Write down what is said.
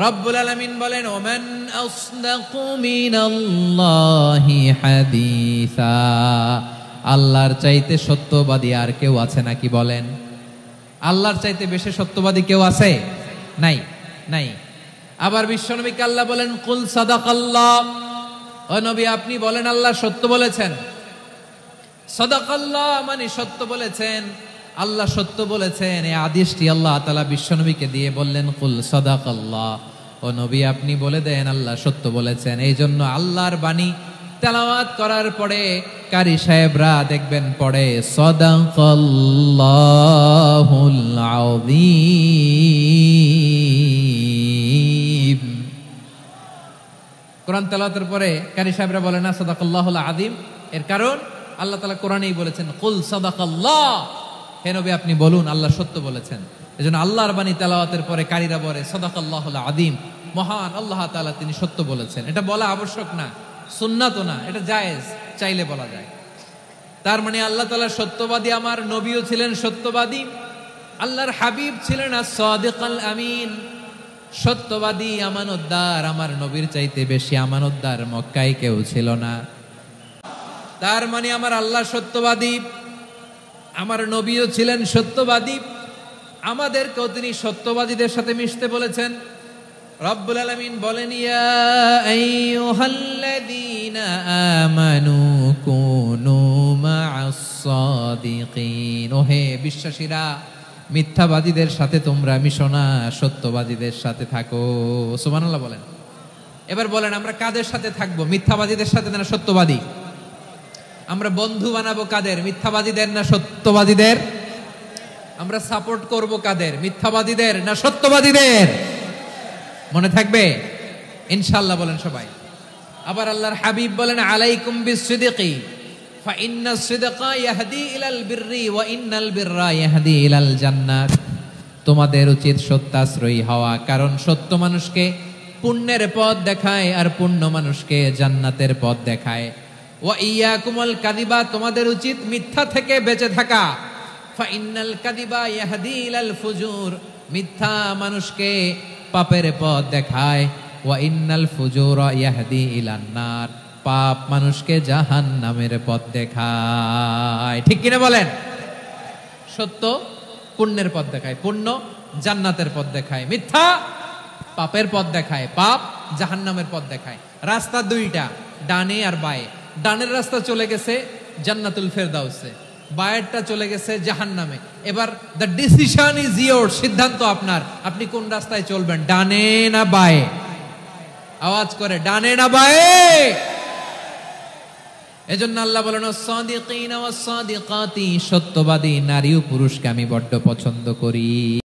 রব্বুল আলামিন বলেন, ওমান আসদাকু মিনাল্লাহি হাদিসা, আল্লাহর চাইতে সত্যবাদী আর কেউ আছে নাকি বলেন? আল্লাহর চাইতে বেশি সত্যবাদী কেউ আছে? নাই, নাই। আবার বিশ্বনবীকে আল্লাহ বলেন, কুল সাদাকাল্লাহ, ও নবী আপনি বলেন আল্লাহ সত্য বলেছেন। সাদাকাল্লাহ মানে সত্য বলেছেন, আল্লাহ সত্য বলেছেন। এই আদেশটি আল্লাহ তাআলা বিশ্বনবীকে দিয়ে বললেন, কুল সাদাকাল্লাহ, ও নবী আপনি বলে দেন আল্লাহ সত্য বলেছেন। এই জন্য আল্লাহর বাণী তেলাওয়াত করার পরে কারি সাহেবরা দেখবেন পড়ে সাদাকাল্লাহুল আযীম। কোরআন তেলাওয়াতের পরে কারি সাহেবরা বলে না সাদাকাল্লাহুল আযীম, এর কারণ আল্লাহ তাআলা কোরআনেই বলেছেন কুল সাদাকাল্লাহ, হে নবী আপনি বলুন আল্লাহ সত্য বলেছেন। এজন্য আল্লাহর বাণী তেলাওয়াতের পরে কারীরা বলে সাদাকাল্লাহুল আযীম, মহান আল্লাহ তাআলা তিনি সত্য বলেছেন। এটা বলা আবশ্যক না, সুন্নাতও না, এটা জায়েজ, চাইলে বলা যায়। তার মানে আল্লাহ তাআলা সত্যবাদী, আমার নবীও ছিলেন সত্যবাদী, আল্লাহর হাবিব ছিলেন as-সাদিকাল আমিন, সত্যবাদী আমানতদার। আমার নবীর চাইতে বেশি আমানতদার মক্কায় কেউ ছিল না। তার মানে আমার আল্লাহ সত্যবাদী, আমার নবীও ছিলেন সত্যবাদী, আমাদেরকেও তিনি সত্যবাদীদের সাথে মিশতে বলেছেন। রব্বুল আলামিন বলেন, ইয়া আইয়ুহাল্লাযীনা আমানু কুনু মা'আস সাদিকিন, ওহে বিশ্বাসীরা মিথ্যাবাদীদের সাথে তোমরা মিশো না, সত্যবাদীদের সাথে থাকো। সুবহানাল্লাহ বলেন। এবার বলেন আমরা কাদের সাথে থাকবো? মিথ্যাবাদীদের সাথে না সত্যবাদী? আমরা বন্ধু বানাবো কাদের? মিথ্যাবাদীদের না সত্যবাদীদের? আমরা সাপোর্ট করব কাদের? মিথ্যাবাদীদের না সত্যবাদীদের? মনে থাকবে ইনশাআল্লাহ বলেন সবাই। আবার আল্লাহর হাবিব বলেন, আলাইকুম বিসসিদকি ফা ইন্নাস সিদকা ইয়াহদি ইলাল বিররি ওয়া ইন্নাল বিররা ইয়াহদি ইলাল জান্নাত। তোমাদের উচিত সত্যাশ্রয়ী হওয়া, কারণ সত্য মানুষকে পুণ্যের পথ দেখায় আর পুণ্য মানুষকে জান্নাতের পথ দেখায়। ওয়া ইয়াকুমুল কাযিবা, তোমাদের উচিত মিথ্যা থেকে বেঁচে থাকা। ফা ইন্নাল কাযিবা ইয়াহদি ইলাল ফুজুর, মিথ্যা মানুষকে পাপের পথ দেখায়। ওয়া ইন্নাল ফুজুরা ইয়াহদি ইলান নার, পাপ মানুষকে জাহান্নামের পথ দেখায়। ঠিক কিনা বলেন? সত্য পুণ্যের পথ দেখায়, পুণ্য জান্নাতের পথ দেখায়, মিথ্যা পাপের পথ দেখায়, পাপ জাহান্নামের পথ দেখায়। রাস্তা দুইটা, ডানে আর বায়ে। ডানের রাস্তা চলে গেছে জান্নাতুল ফেরদাউসে, বায়েরটা চলে গেছে জাহান্নামে। এবার দ্য ডিসিশন ইজ ইয়োর, সিদ্ধান্ত আপনার, আপনি কোন রাস্তায় চলবেন, ডানে না বায়ে? আওয়াজ করে, ডানে না বায়ে? এজন্য আল্লাহ বলেন, সাদিকিনা ওয়াস সাদিকাতি, সত্যবাদী নারী ও পুরুষকে আমি বড্ড পছন্দ করি।